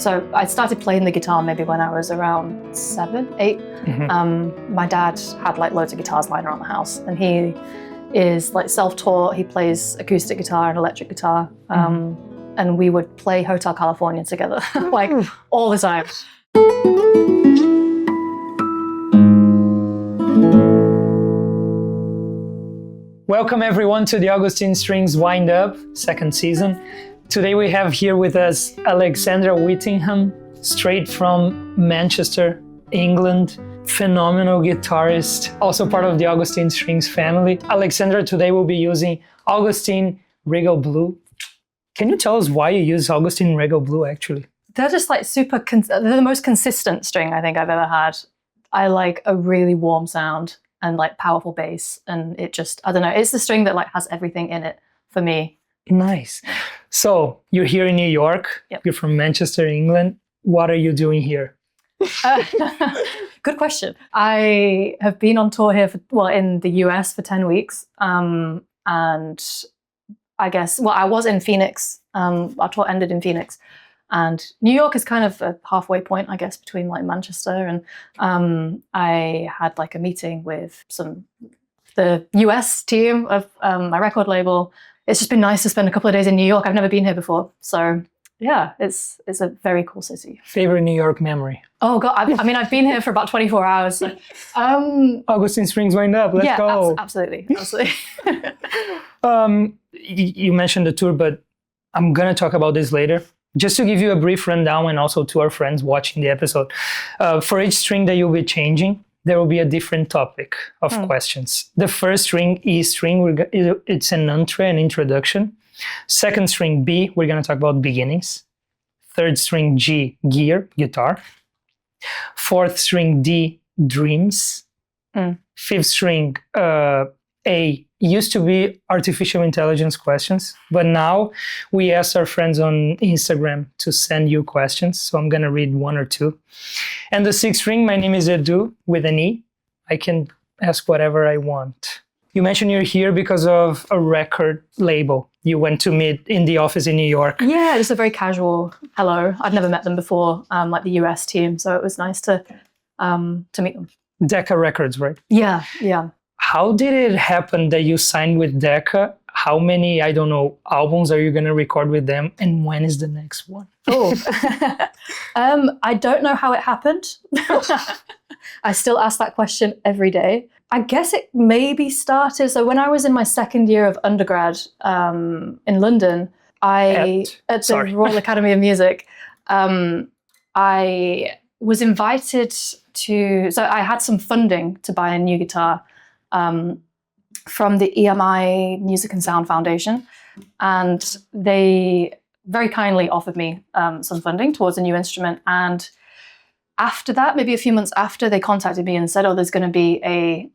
So I started playing the guitar maybe when I was around 7, 8. My dad had like loads of guitars lying around the house, and he is like self-taught. He plays acoustic guitar and electric guitar. And we would play Hotel California together, like all the time. Welcome everyone to the Augustine Strings Wind Up, second season. Today we have here with us Alexandra Whittingham, straight from Manchester, England. Phenomenal guitarist, also part of the Augustine Strings family. Alexandra today will be using Augustine Regal Blue. Can you tell us why you use Augustine Regal Blue actually? They're just like they're the most consistent string I think I've ever had. I like a really warm sound and like powerful bass, and it just, I don't know, it's the string that like has everything in it for me. Nice. So you're here in New York. Yep. You're from Manchester, England. What are you doing here? Good question. I have been on tour here in the US for 10 weeks. And I guess, I was in Phoenix. Our tour ended in Phoenix. And New York is kind of a halfway point, I guess, between like Manchester. And I had like a meeting with the US team of my record label. It's just been nice to spend a couple of days in New York. I've never been here before. So yeah, it's a very cool city. Favorite New York memory? Oh God, I mean, I've been here for about 24 hours. So, Augustine Strings Wind Up, let's go. Absolutely. You mentioned the tour, but I'm gonna talk about this later. Just to give you a brief rundown, and also to our friends watching the episode. For each string that you'll be changing, there will be a different topic of questions. The first string, E string, it's an entree, an introduction. Second string, B, we're gonna talk about beginnings. Third string, G, gear, guitar. Fourth string, D, dreams. Fifth string, A, used to be artificial intelligence questions, but now we ask our friends on Instagram to send you questions. So I'm gonna read one or two. And the sixth string, my name is Edu with an E. I can ask whatever I want. You mentioned you're here because of a record label you went to meet in the office in New York. Yeah, just a very casual hello. I'd never met them before, like the US team. So it was nice to meet them. Decca Records, right? Yeah. How did it happen that you signed with Decca? How many, I don't know, albums are you going to record with them? And when is the next one? Oh, I don't know how it happened. I still ask that question every day. I guess it maybe started, so when I was in my second year of undergrad in London, at the Royal Academy of Music, I was invited so I had some funding to buy a new guitar from the EMI Music and Sound Foundation, and they very kindly offered me some funding towards a new instrument. And after that, maybe a few months after, they contacted me and said, "Oh, there's going to be a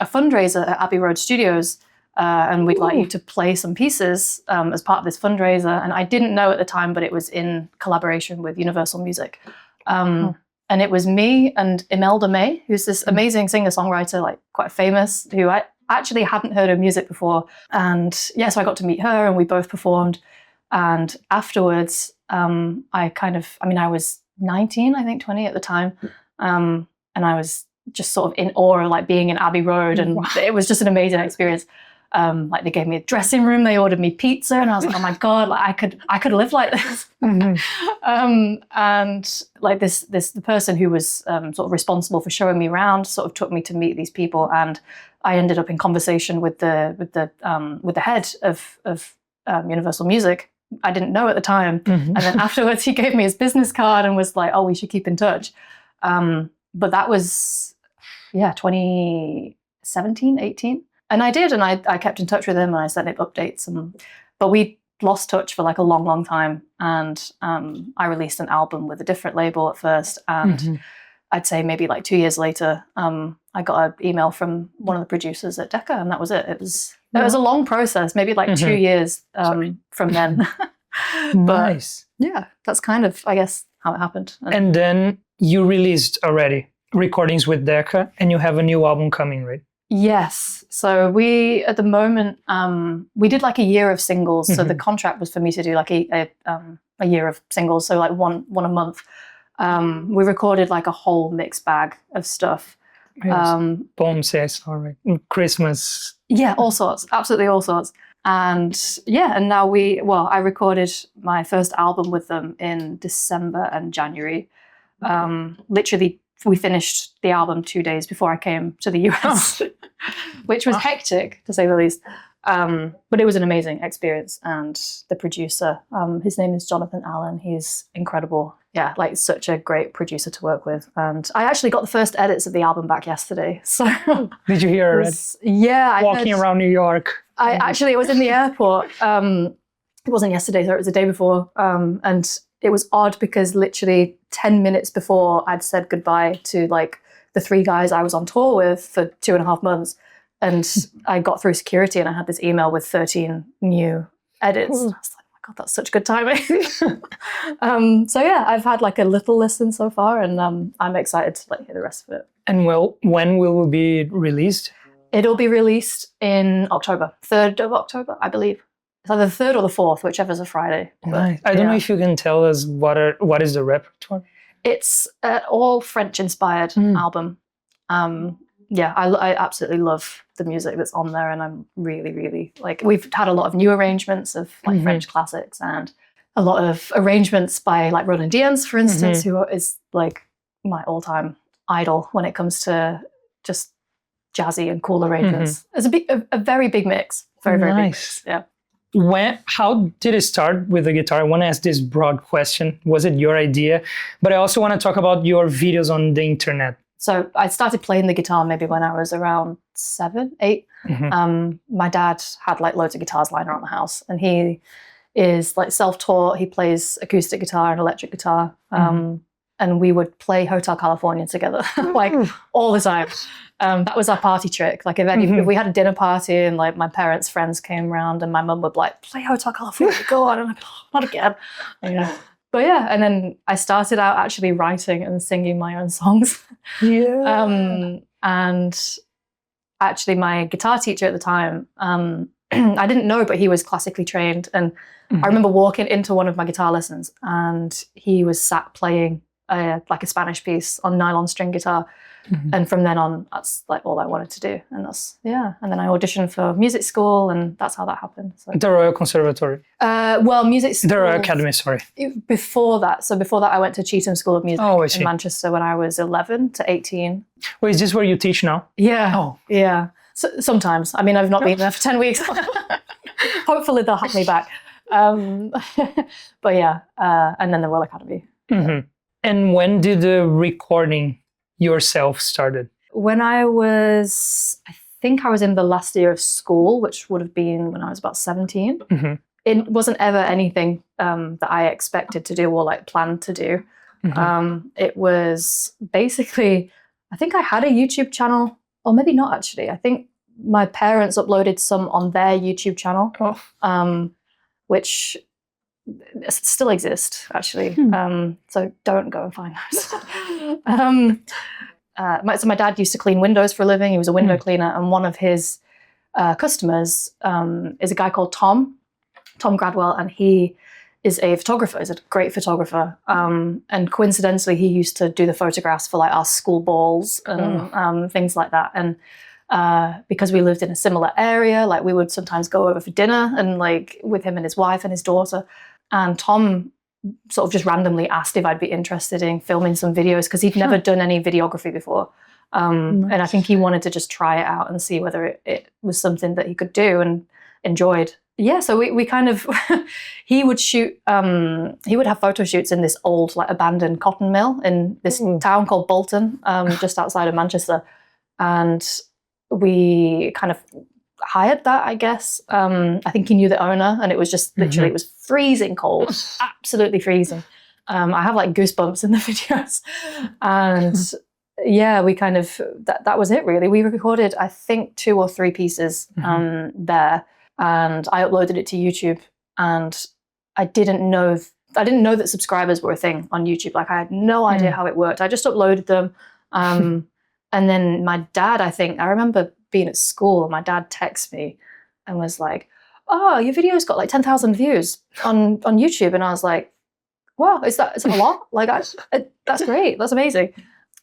fundraiser at Abbey Road Studios, and we'd like you to play some pieces as part of this fundraiser." And I didn't know at the time, but it was in collaboration with Universal Music. And it was me and Imelda May, who's this amazing singer-songwriter, like quite famous, who I actually hadn't heard her music before. And yeah, so I got to meet her and we both performed. And afterwards, I was 19, I think 20 at the time. And I was just sort of in awe of like being in Abbey Road. And it was just an amazing experience. Like they gave me a dressing room, they ordered me pizza, and I was like, oh my God, like I could live like this. And like the person who was sort of responsible for showing me around sort of took me to meet these people, and I ended up in conversation with the head of Universal Music. I didn't know at the time, and then afterwards he gave me his business card and was like, "Oh, we should keep in touch." But that was 2017, 18. And I did, and I kept in touch with him, and I sent him updates. But we lost touch for like a long, long time. And I released an album with a different label at first. And I'd say maybe like 2 years later, I got an email from one of the producers at Decca, and that was it. It was a long process, maybe like 2 years from then. Nice. But yeah, that's kind of, I guess, how it happened. And then you released already recordings with Decca, and you have a new album coming, right? Yes. So we, at the moment, we did like a year of singles. So the contract was for me to do like a year of singles. So like one a month. We recorded like a whole mixed bag of stuff. Poems, yes, all right. Christmas. Yeah, all sorts, absolutely all sorts. And yeah, and now I recorded my first album with them in December and January. Literally, we finished the album 2 days before I came to the US, which was hectic, to say the least. But it was an amazing experience. And the producer, his name is Jonathan Allen. He's incredible. Yeah, like such a great producer to work with. And I actually got the first edits of the album back yesterday. So did you hear it? Yeah. Walking around New York. It was in the airport. It wasn't yesterday, so it was the day before. And it was odd because literally 10 minutes before I'd said goodbye to like the 3 guys I was on tour with for 2.5 months. And I got through security and I had this email with 13 new edits. I was like, oh my God, that's such good timing. So yeah, I've had like a little listen so far, and I'm excited to like hear the rest of it. And when will it be released? It'll be released in October, 3rd of October, I believe. It's either the 3rd or the 4th, whichever's a Friday. Nice. I don't know if you can tell us what is the repertoire. It's an all French-inspired album. Yeah, I absolutely love the music that's on there, and I'm really, really like, we've had a lot of new arrangements of like French classics and a lot of arrangements by like Roland Diens, for instance, who is like my all-time idol when it comes to just jazzy and cool arrangements. It's a very big mix, very big mix. Yeah. How did it start with the guitar? I want to ask this broad question. Was it your idea? But I also want to talk about your videos on the internet. So I started playing the guitar maybe when I was around 7, 8. My dad had like loads of guitars lying around the house, and he is like self-taught. He plays acoustic guitar and electric guitar. And we would play Hotel California together like all the time. That was our party trick. Like if we had a dinner party and like my parents' friends came around, and my mum would be like, play Hotel California, go on. And I'm like, oh, not again. Yeah. But yeah, and then I started out actually writing and singing my own songs. Yeah. And actually my guitar teacher at the time, I didn't know, but he was classically trained. And I remember walking into one of my guitar lessons, and he was sat playing like a Spanish piece on nylon string guitar. And from then on, that's like all I wanted to do. And and then I auditioned for music school, and that's how that happened. So. The Royal Conservatory? Well, music school. The Royal Academy, sorry. Before that I went to Cheetham School of Music in Manchester when I was 11 to 18. Wait, is this where you teach now? Yeah. Oh. Yeah. So, sometimes. I mean, I've not been there for 10 weeks. Hopefully they'll have me back. But yeah, and then the Royal Academy. And when did the recording yourself started? When I think I was in the last year of school, which would have been when I was about 17. It wasn't ever anything that I expected to do or like planned to do. It was basically, I think I had a YouTube channel, or maybe not actually. I think my parents uploaded some on their YouTube channel, which still exist actually. So don't go and find those. So my dad used to clean windows for a living. He was a window cleaner, and one of his customers is a guy called Tom Gradwell, and he is a photographer. He's a great photographer. And coincidentally, he used to do the photographs for like our school balls and things like that. And because we lived in a similar area, like we would sometimes go over for dinner and like with him and his wife and his daughter. And Tom sort of just randomly asked if I'd be interested in filming some videos, because he'd never done any videography before. And I think he wanted to just try it out and see whether it was something that he could do and enjoyed. Yeah, so we kind of, he would have photo shoots in this old like abandoned cotton mill in this town called Bolton, just outside of Manchester. And we kind of hired that, I guess. I think he knew the owner, and it was just literally, it was freezing cold, absolutely freezing. I have like goosebumps in the videos. And yeah, we kind of, that was it really. We recorded, I think, 2 or 3 pieces there. And I uploaded it to YouTube, and I didn't know that subscribers were a thing on YouTube. Like I had no idea how it worked. I just uploaded them. And then my dad, I remember being at school, and my dad texted me and was like, "Oh, your video's got like 10,000 views on YouTube," and I was like, "Wow, is that a lot? Like, that's great, that's amazing."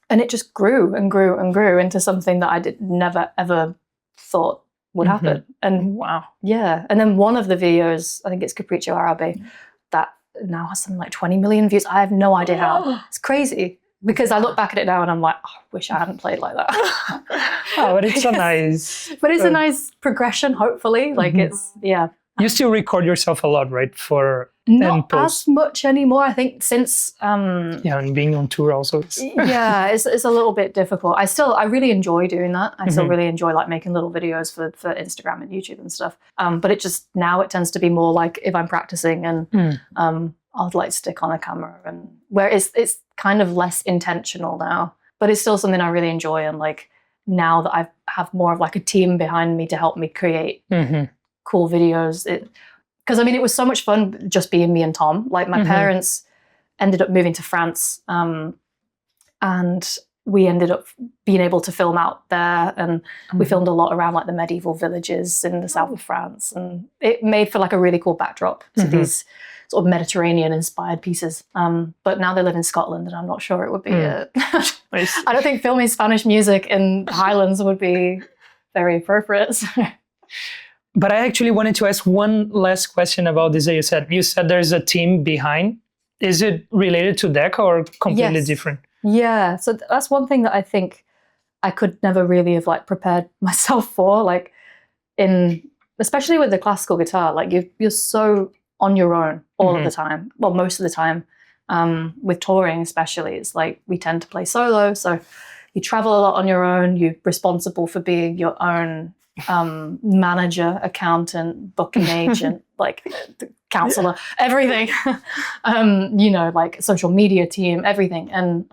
And it just grew and grew and grew into something that I never ever thought would happen. And wow, yeah. And then one of the videos, I think it's Capriccio Arabe, that now has something like 20 million views. I have no idea how. It's crazy. Because I look back at it now and I'm like, oh, I wish I hadn't played like that. Oh, but it's a nice... But it's a nice progression, hopefully. Like it's, yeah. You still record yourself a lot, right? For Not as much anymore, I think, since... yeah, and being on tour also. Yeah, it's a little bit difficult. I really enjoy doing that. I still really enjoy like making little videos for Instagram and YouTube and stuff. But it just, now it tends to be more like if I'm practicing and I'll like stick on a camera, and where it's kind of less intentional now, but it's still something I really enjoy. And like now that I have more of like a team behind me to help me create cool videos, because I mean, it was so much fun just being me and Tom. Like my parents ended up moving to France, and we ended up being able to film out there, and we filmed a lot around like the medieval villages in the south of France, and it made for like a really cool backdrop to these sort of Mediterranean inspired pieces. But now they live in Scotland, and I'm not sure it would be I don't think filming Spanish music in the Highlands would be very appropriate. But I actually wanted to ask one last question about this that you said there's a team behind. Is it related to Decca or completely different? Yeah, so that's one thing that I think I could never really have like prepared myself for, like especially with the classical guitar, like you're so on your own all of the time. Well, most of the time. With touring especially, it's like we tend to play solo, so you travel a lot on your own. You're responsible for being your own manager, accountant, booking agent, like counselor, everything. You know, like social media team, everything. And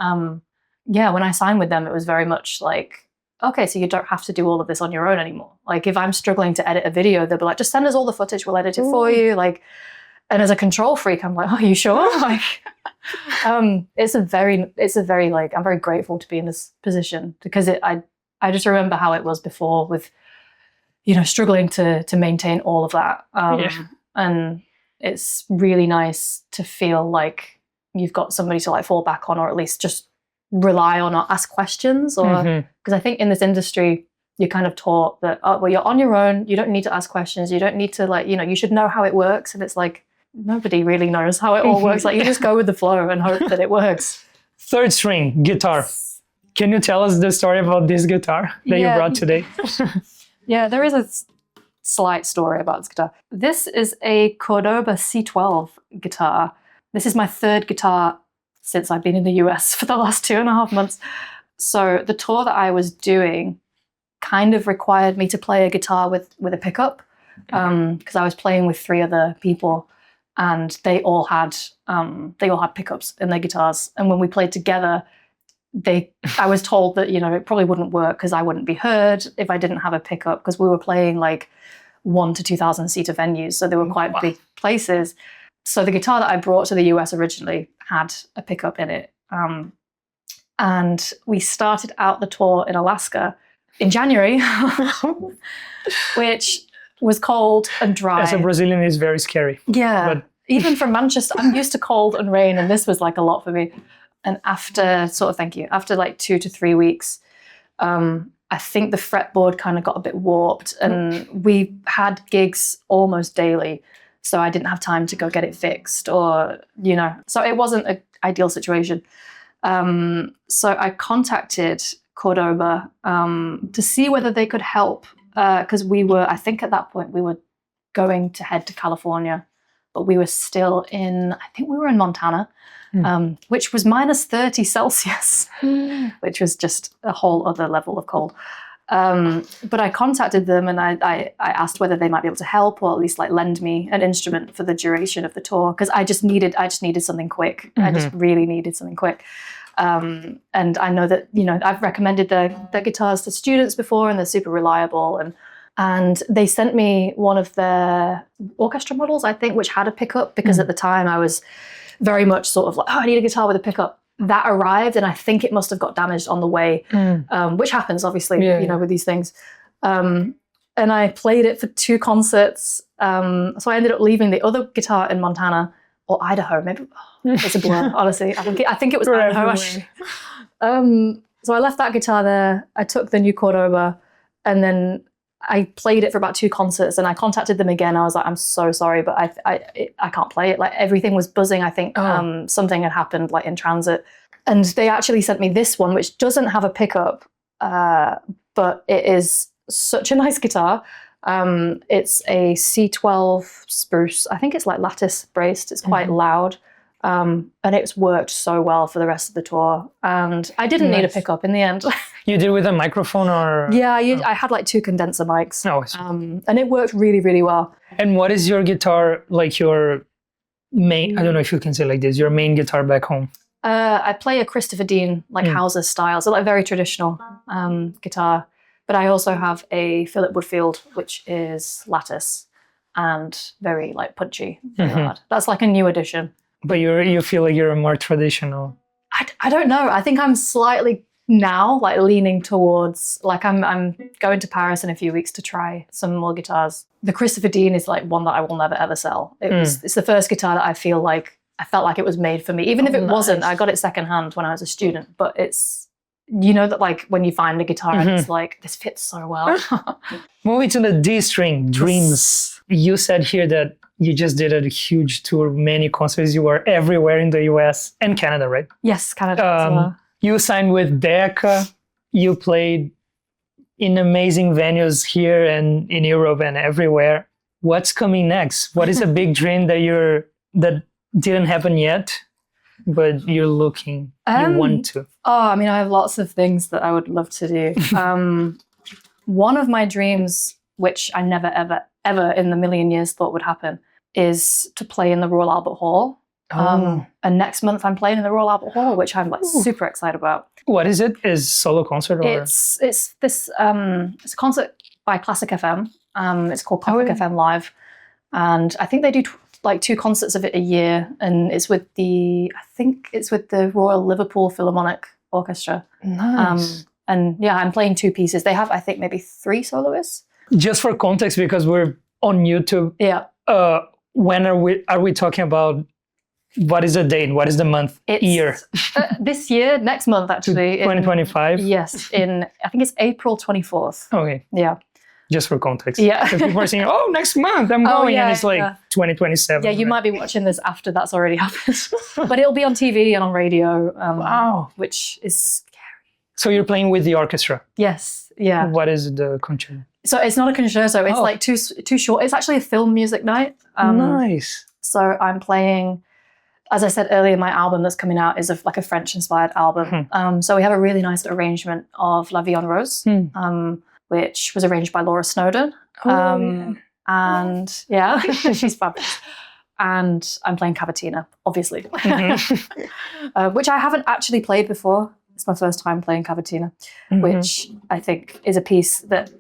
yeah, when I signed with them, it was very much like, okay, so you don't have to do all of this on your own anymore. Like if I'm struggling to edit a video, they'll be like, just send us all the footage, we'll edit it for you. Like, and as a control freak, I'm like, oh, are you sure? Like, it's a very like, I'm very grateful to be in this position, because I just remember how it was before with, you know, struggling to maintain all of that. And it's really nice to feel like you've got somebody to like fall back on, or at least just rely on or ask questions. Or because I think in this industry, you're kind of taught that, oh, well, you're on your own. You don't need to ask questions. You don't need to like, you know, you should know how it works. And it's like, nobody really knows how it all works. Like you just go with the flow and hope that it works. Third string guitar. Can you tell us the story about this guitar that you brought today? Yeah, there is a slight story about this guitar. This is a Cordoba C12 guitar. This is my third guitar since I've been in the US for the last 2.5 months. So the tour that I was doing kind of required me to play a guitar with a pickup, because I was playing with 3 other people, and they all had pickups in their guitars. And when we played together, I was told that, you know, it probably wouldn't work because I wouldn't be heard if I didn't have a pickup, because we were playing like 1,000 to 2,000 seater venues, so they were quite big places. So the guitar that I brought to the US originally had a pickup in it, and we started out the tour in Alaska in January, which was cold and dry. As a Brazilian, it's very scary. Yeah, but even from Manchester, I'm used to cold and rain, and this was like a lot for me. And after like 2 to 3 weeks, I think the fretboard kind of got a bit warped, and we had gigs almost daily. So I didn't have time to go get it fixed, or, you know, so it wasn't an ideal situation. So I contacted Cordoba to see whether they could help, because I think at that point we were going to head to California, but we were still I think we were in Montana, which was minus 30 Celsius, which was just a whole other level of cold. But I contacted them, and I asked whether they might be able to help, or at least like lend me an instrument for the duration of the tour, because I just needed something quick. I just really needed something quick. And I know that, you know, I've recommended their guitars to students before, and they're super reliable. And they sent me one of their orchestra models, I think, which had a pickup, because at the time I was very much sort of like, oh, I need a guitar with a pickup. That arrived, and I think it must have got damaged on the way, which happens obviously, you know, with these things. And I played it for 2 concerts. So I ended up leaving the other guitar in Montana or Idaho. Maybe it's a blur, honestly. I think it was Idaho, actually. So I left that guitar there. I took the new chord over, and then I played it for about 2 concerts, and I contacted them again. I was like, I'm so sorry, but I can't play it. Like, everything was buzzing. I think something had happened, like, in transit. And they actually sent me this one, which doesn't have a pickup, but it is such a nice guitar. It's a C12 spruce. I think it's like lattice braced. It's quite loud. And it's worked so well for the rest of the tour. And I didn't need a pickup in the end. You did with a microphone or? Yeah, I had like 2 condenser mics. And it worked really, really well. And what is your guitar, like your main, I don't know if you can say like this, your main guitar back home? I play a Christopher Dean, like Hauser style, so like very traditional guitar. But I also have a Philip Woodfield, which is lattice and very like punchy, very hard. That's like a new addition. But you feel like you're a more traditional? I don't know. I think I'm slightly now like leaning towards, like I'm going to Paris in a few weeks to try some more guitars. The Christopher Dean is like one that I will never ever sell. It's the first guitar that I felt like it was made for me. Even if it wasn't, I got it secondhand when I was a student. But it's, you know, that like when you find a guitar and it's like, this fits so well. Moving to the D string, Dreams. You said here that you just did a huge tour, many concerts. You were everywhere in the US and Canada, right? Yes, Canada as well. You signed with Decca. You played in amazing venues here and in Europe and everywhere. What's coming next? What is a big dream that didn't happen yet, but you're looking, you want to? Oh, I mean, I have lots of things that I would love to do. One of my dreams, which I never, ever, ever in the million years thought would happen, is to play in the Royal Albert Hall. And next month I'm playing in the Royal Albert Hall, which I'm like super excited about. What is it? Is solo concert or? It's a concert by Classic FM. It's called Classic FM Live, and I think they do like 2 concerts of it a year, and it's with the Royal Liverpool Philharmonic Orchestra. Nice. And yeah, I'm playing 2 pieces. They have, I think, maybe 3 soloists. Just for context, because we're on YouTube. Yeah. When are we talking about? What is the date? What is the month? Year? This year, next month actually. 2025? Yes, I think it's April 24th. Okay. Yeah. Just for context. Yeah. Because people are saying, oh, next month I'm going, and it's like 2027. Yeah, you might be watching this after that's already happened. But it'll be on TV and on radio. Wow. Which is scary. So you're playing with the orchestra? Yes, yeah. What is the concerto? So it's not a concerto, it's like too short. It's actually a film music night. Nice. So I'm playing, as I said earlier, my album that's coming out is like a French-inspired album. So we have a really nice arrangement of La Vie en Rose, which was arranged by Laura Snowden. And yeah, she's fabulous. And I'm playing Cavatina, obviously, which I haven't actually played before. It's my first time playing Cavatina, which I think is a piece that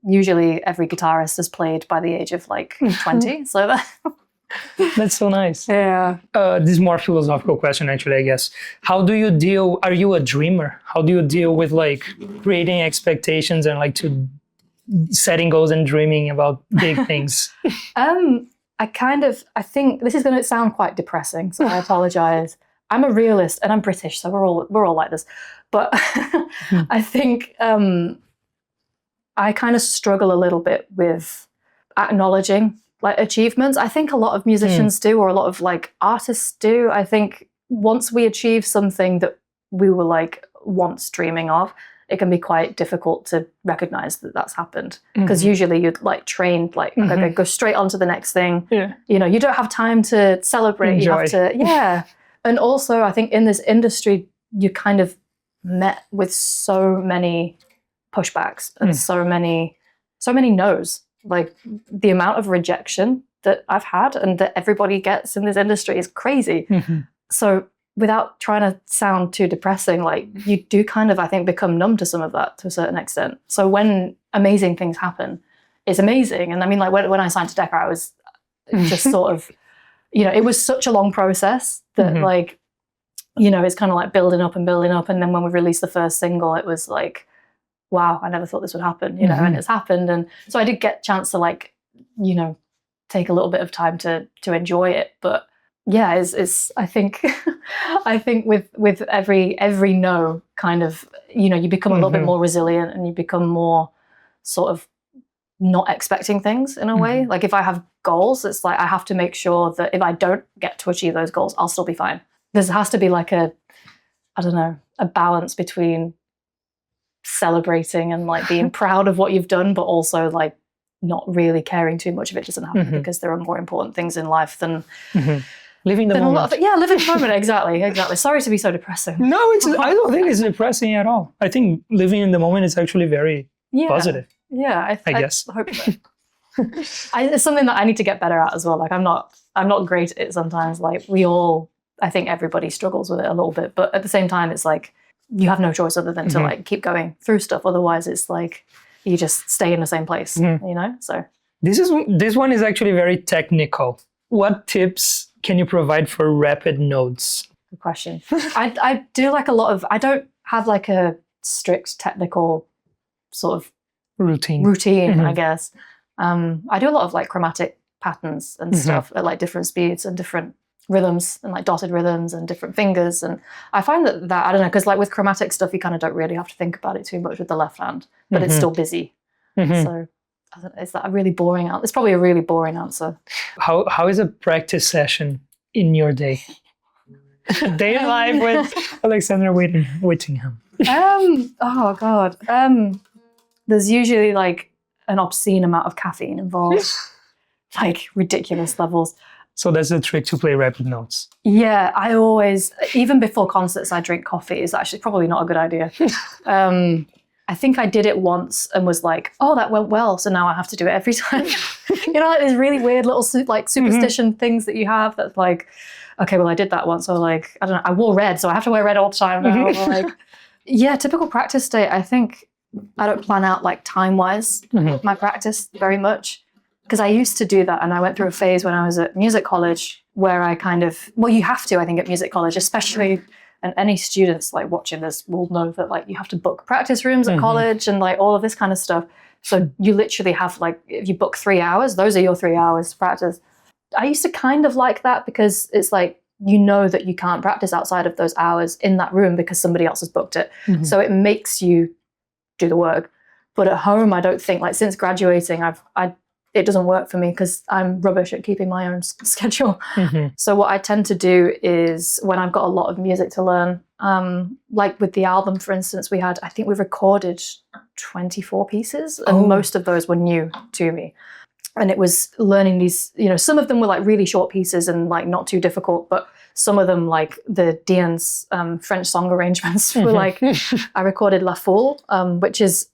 usually every guitarist has played by the age of like 20. So that's so nice. Yeah. This is more philosophical question, actually, I guess. How do you deal? Are you a dreamer? How do you deal with like creating expectations and like to setting goals and dreaming about big things? I think this is going to sound quite depressing, so I apologize. I'm a realist and I'm British, so we're all like this. But I think I kind of struggle a little bit with acknowledging like achievements. I think a lot of musicians do, or a lot of like artists do. I think once we achieve something that we were like once dreaming of, it can be quite difficult to recognize that that's happened. Because usually you're like trained, like, okay, go straight on to the next thing. Yeah. You know, you don't have time to celebrate. Enjoy. You have to, yeah. And also I think in this industry, you kind of met with so many pushbacks and so many no's. Like the amount of rejection that I've had and that everybody gets in this industry is crazy. So without trying to sound too depressing, like you do kind of, I think, become numb to some of that to a certain extent. So when amazing things happen, it's amazing. And I mean, like when I signed to Decca, I was just sort of, you know, it was such a long process that like, you know, it's kind of like building up. And then when we released the first single, it was like, wow, I never thought this would happen, you know, and it's happened. And so I did get a chance to like, you know, take a little bit of time to enjoy it. But yeah, it's I think I think with every no kind of, you know, you become a little bit more resilient, and you become more sort of not expecting things in a way. Like if I have goals, it's like I have to make sure that if I don't get to achieve those goals, I'll still be fine. There has to be like a balance between celebrating and like being proud of what you've done, but also like not really caring too much if it doesn't happen, because there are more important things in life than living the moment. Living the moment. Exactly. Sorry to be so depressing. No, I don't think it's depressing at all. I think living in the moment is actually very positive. Yeah, I guess. I hope so. It's something that I need to get better at as well. Like I'm not great at it sometimes. Like I think everybody struggles with it a little bit, but at the same time, it's like you have no choice other than to like keep going through stuff. Otherwise, it's like you just stay in the same place, you know? So this one is actually very technical. What tips can you provide for rapid notes? Good question. I do like a lot of, I don't have like a strict technical sort of routine, I guess. I do a lot of like chromatic patterns and stuff at like different speeds and different rhythms and like dotted rhythms and different fingers. And I find that I don't know, because like with chromatic stuff, you kind of don't really have to think about it too much with the left hand, but it's still busy. So I don't know, is that a really boring answer? It's probably a really boring answer. How is a practice session in your day? Day in life with Alexandra Whittingham. Oh God. There's usually like an obscene amount of caffeine involved, like ridiculous levels. So that's the trick to play rapid notes. Yeah, I always, even before concerts, I drink coffee. It's actually probably not a good idea. I think I did it once and was like, oh, that went well, so now I have to do it every time. You know, like these really weird little like superstition things that you have that's like, okay, well, I did that once, so like, I don't know, I wore red, so I have to wear red all the time now. Or like, yeah, typical practice day, I think I don't plan out like time-wise my practice very much. Because I used to do that, and I went through a phase when I was at music college where I kind of, well, you have to, I think, at music college, especially, and any students like watching this will know that like you have to book practice rooms at college and like all of this kind of stuff. So you literally have like, if you book 3 hours, those are your 3 hours to practice. I used to kind of like that because it's like, you know that you can't practice outside of those hours in that room because somebody else has booked it. So it makes you do the work. But at home, I don't think, like since graduating, it doesn't work for me because I'm rubbish at keeping my own schedule. So what I tend to do is when I've got a lot of music to learn, like with the album, for instance, I think we recorded 24 pieces and most of those were new to me. And it was learning these, you know, some of them were like really short pieces and like not too difficult, but some of them like the Dian's French song arrangements were like, I recorded La Foule, which is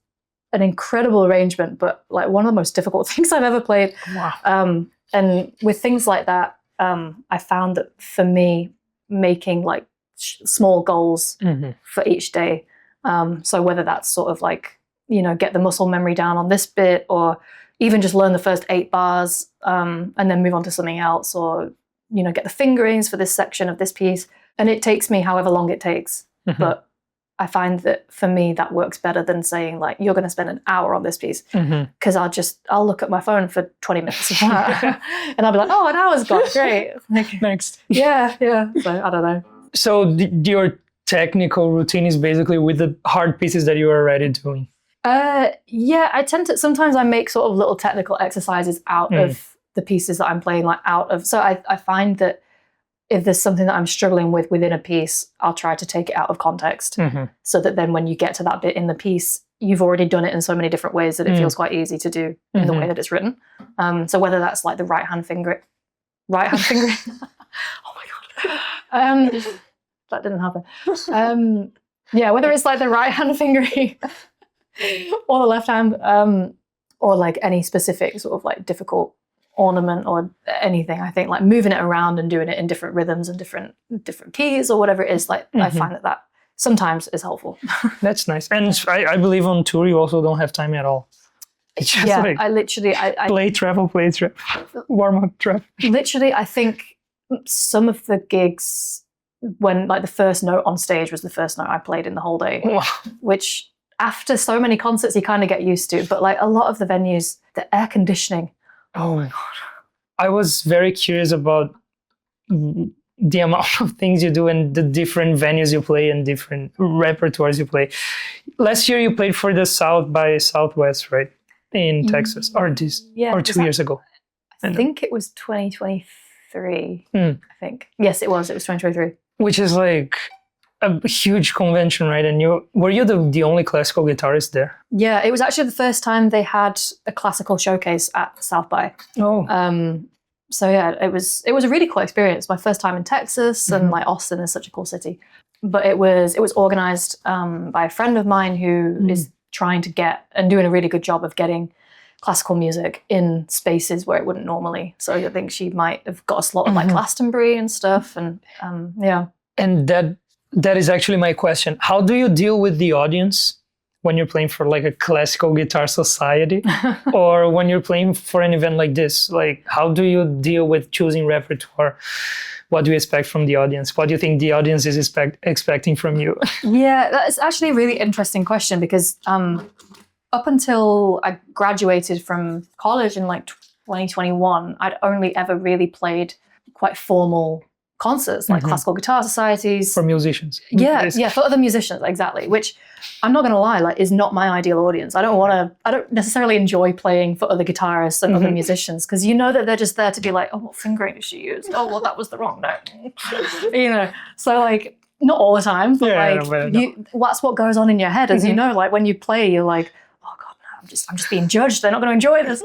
an incredible arrangement, but like one of the most difficult things I've ever played. Wow. And with things like that, I found that for me, making like small goals for each day. So whether that's sort of like, you know, get the muscle memory down on this bit, or even just learn the first 8 bars and then move on to something else, or, you know, get the fingerings for this section of this piece. And it takes me however long it takes. But I find that for me, that works better than saying like, you're going to spend an hour on this piece. Because I'll look at my phone for 20 minutes and I'll be like, oh, an hour's gone, great. Like, Next. Yeah. So I don't know. So your technical routine is basically with the hard pieces that you are already doing. Yeah, I tend to, sometimes I make sort of little technical exercises out of the pieces that I'm playing, like out of, so I find that if there's something that I'm struggling with within a piece, I'll try to take it out of context so that then when you get to that bit in the piece, you've already done it in so many different ways that it feels quite easy to do in the way that it's written. So whether that's like the right hand fingering. Oh my God. That didn't happen. Yeah, whether it's like the right hand fingering or the left hand, or like any specific sort of like difficult ornament or anything. I think like moving it around and doing it in different rhythms and different keys or whatever it is, like I find that sometimes is helpful. That's nice. And I believe on tour you also don't have time at all. It's just like I play, travel, warm up, travel. Literally, I think some of the gigs when like the first note on stage was the first note I played in the whole day, which after so many concerts, you kind of get used to it. But like a lot of the venues, the air conditioning. Oh my God. I was very curious about the amount of things you do and the different venues you play and different repertoires you play. Last year you played for the South by Southwest, right? In Texas, or 2 years ago. I think it was 2023. I think. Yes, it was. It was 2023. Which is like a huge convention, right? And were you the only classical guitarist there? Yeah, it was actually the first time they had a classical showcase at South by. Oh. So yeah, it was a really cool experience. My first time in Texas, and like Austin is such a cool city. But it was organized by a friend of mine who is trying to get and doing a really good job of getting classical music in spaces where it wouldn't normally. So I think she might have got a slot at like Glastonbury and stuff. And yeah. And that is actually my question. How do you deal with the audience when you're playing for like a classical guitar society or when you're playing for an event like this? Like, how do you deal with choosing repertoire? What do you expect from the audience? What do you think the audience is expecting from you? Yeah, that's actually a really interesting question because up until I graduated from college in like 2021, I'd only ever really played quite formal concerts, like classical guitar societies. For musicians. Yeah, for other musicians, exactly. Which I'm not going to lie, like is not my ideal audience. I don't necessarily enjoy playing for other guitarists and other musicians because you know that they're just there to be like, oh, what fingering did she use? Oh, well, that was the wrong note. You know, so like not all the time, but that's what goes on in your head, as you know. Like when you play, you're like, oh God, no, I'm just being judged. They're not going to enjoy this.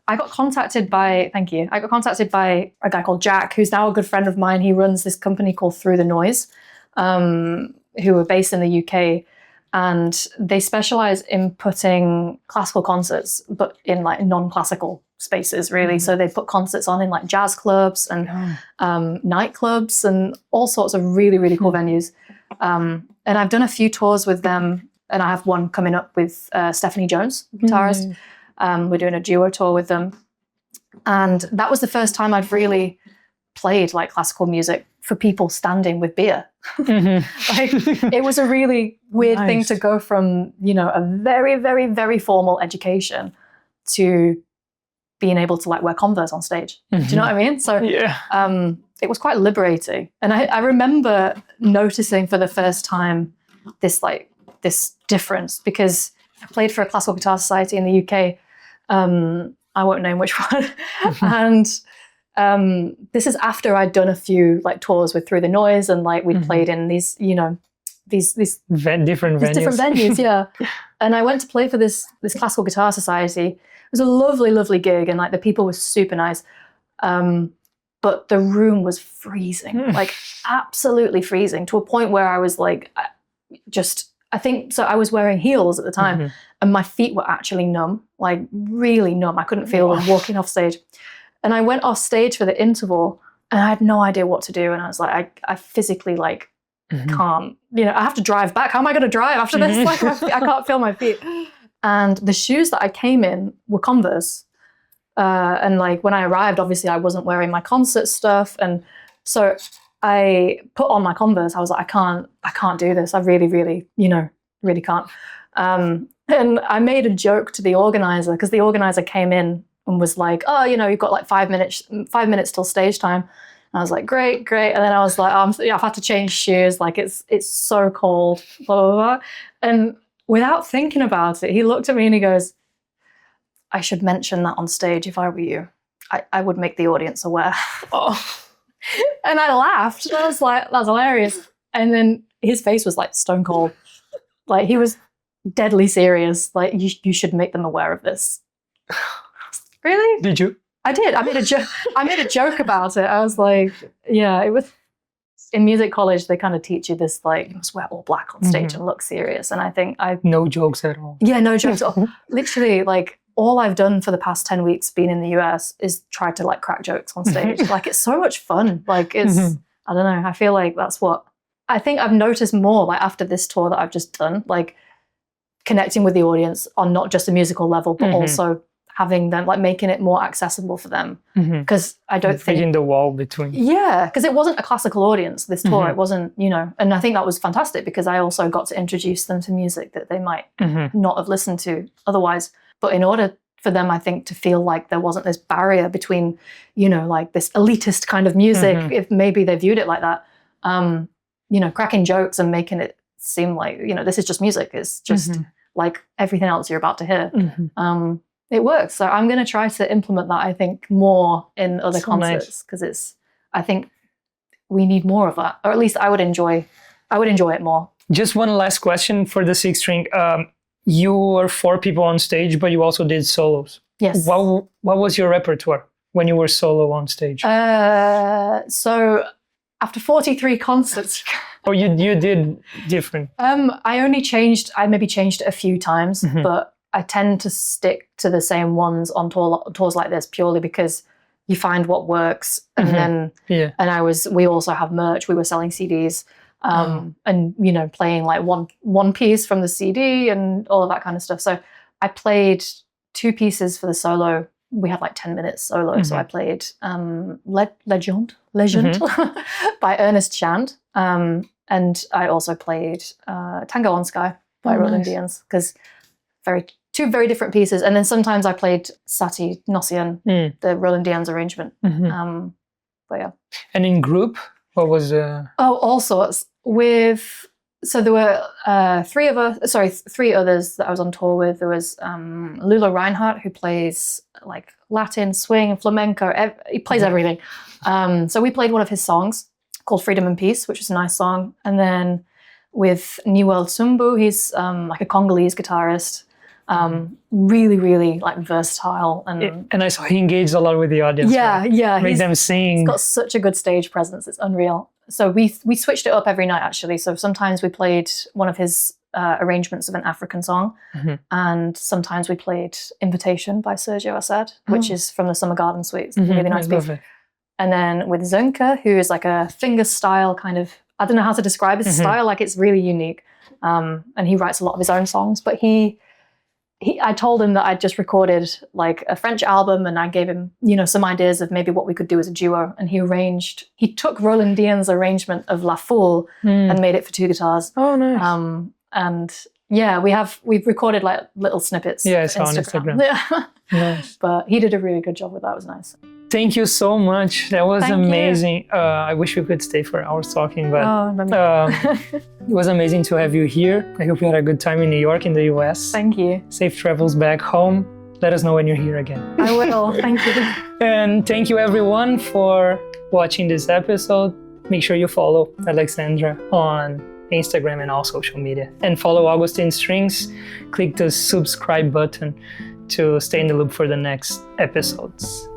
I got contacted by a guy called Jack, who's now a good friend of mine. He runs this company called Through the Noise, who are based in the UK. And they specialize in putting classical concerts, but in like non-classical spaces, really. So they put concerts on in like jazz clubs and nightclubs and all sorts of really, really cool venues. And I've done a few tours with them. And I have one coming up with Stephanie Jones, guitarist. We're doing a duo tour with them. And that was the first time I'd really played like classical music for people standing with beer. Like it was a really weird thing to go from, you know, a very, very, very formal education to being able to like wear Converse on stage. Do you know what I mean? So it was quite liberating. And I remember noticing for the first time this difference because I played for a classical guitar society in the UK. I won't name which one. And this is after I'd done a few like tours with Through the Noise and like we'd played in these, you know, these different venues, yeah. And I went to play for this classical guitar society. It was a lovely, lovely gig, and like the people were super nice. But the room was freezing, like absolutely freezing, to a point where I was like, I was wearing heels at the time, and my feet were actually numb, like really numb. I couldn't feel them walking off stage. And I went off stage for the interval and I had no idea what to do. And I was like, I physically like can't, you know, I have to drive back. How am I going to drive after this? Like I can't feel my feet. And the shoes that I came in were Converse. And like when I arrived, obviously I wasn't wearing my concert stuff. And so I put on my Converse. I was like, I can't do this. I really, really, you know, really can't. And I made a joke to the organizer because the organizer came in and was like, oh, you know, you've got like 5 minutes till stage time. And I was like, great. And then I was like, I've had to change shoes. Like it's so cold, blah, blah, blah. And without thinking about it, he looked at me and he goes, I should mention that on stage if I were you. I would make the audience aware. And I laughed. And I was like, that's hilarious. And then his face was like stone cold. Like he was deadly serious. Like you should make them aware of this. Really? Did you? I did. I made a joke about it. I was like, yeah, it was in music college. They kind of teach you this, like, you must wear all black on stage and look serious. And I think no jokes at all. Yeah, no jokes at all. Literally, like all I've done for the past 10 weeks being in the US is try to like crack jokes on stage. Like it's so much fun. Like it's, I don't know. I feel like that's what I think I've noticed more like after this tour that I've just done, like connecting with the audience on not just a musical level, but also having them, like making it more accessible for them. Because I don't think... Bridging the wall between... Yeah, because it wasn't a classical audience, this tour. It wasn't, you know, and I think that was fantastic because I also got to introduce them to music that they might not have listened to otherwise. But in order for them, I think, to feel like there wasn't this barrier between, you know, like this elitist kind of music, if maybe they viewed it like that, you know, cracking jokes and making it seem like, you know, this is just music. It's just like everything else you're about to hear. It works. So I'm going to try to implement that, I think, more in other concerts because I think we need more of that, or at least I would enjoy it more. Just one last question for the six string. You were 4 people on stage, but you also did solos. Yes. What was your repertoire when you were solo on stage? So after 43 concerts. Oh, you did different. I maybe changed it a few times, but I tend to stick to the same ones on tours like this purely because you find what works. And then, we also have merch. We were selling CDs and, you know, playing like one piece from the CD and all of that kind of stuff. So I played 2 pieces for the solo. We had like 10 minutes solo. So I played Legend by Ernest Shand. And I also played Tango on Sky by Roland Diaz because 2 very different pieces. And then sometimes I played Sati Nocian, the Roland Diaz arrangement. But yeah. And in group, what was... all sorts. So there were 3 others that I was on tour with. There was Lula Reinhardt, who plays like Latin, swing, flamenco. He plays everything. So we played one of his songs called Freedom and Peace, which is a nice song. And then with Newell Sumbu, he's like a Congolese guitarist. Really, really like versatile. And I saw he engaged a lot with the audience. Yeah. Made them sing. He's got such a good stage presence. It's unreal. So we switched it up every night, actually. So sometimes we played one of his arrangements of an African song. And sometimes we played Invitation by Sergio Assad, which is from the Summer Garden Suite. It's a really nice piece. And then with Zunka, who is like a finger style kind of, I don't know how to describe his style, like it's really unique. And he writes a lot of his own songs, but I told him that I'd just recorded like a French album and I gave him, you know, some ideas of maybe what we could do as a duo. And he took Roland Diaz's arrangement of La Foule and made it for 2 guitars. Oh, nice. And yeah, we've recorded like little snippets. Yeah, I saw on Instagram. Yeah. Nice. But he did a really good job with that. It was nice. Thank you so much. That was amazing. I wish we could stay for hours talking, but it was amazing to have you here. I hope you had a good time in New York, in the US. Thank you. Safe travels back home. Let us know when you're here again. I will. Thank you. And thank you everyone for watching this episode. Make sure you follow Alexandra on Instagram and all social media. And follow Augustine Strings. Click the subscribe button to stay in the loop for the next episodes.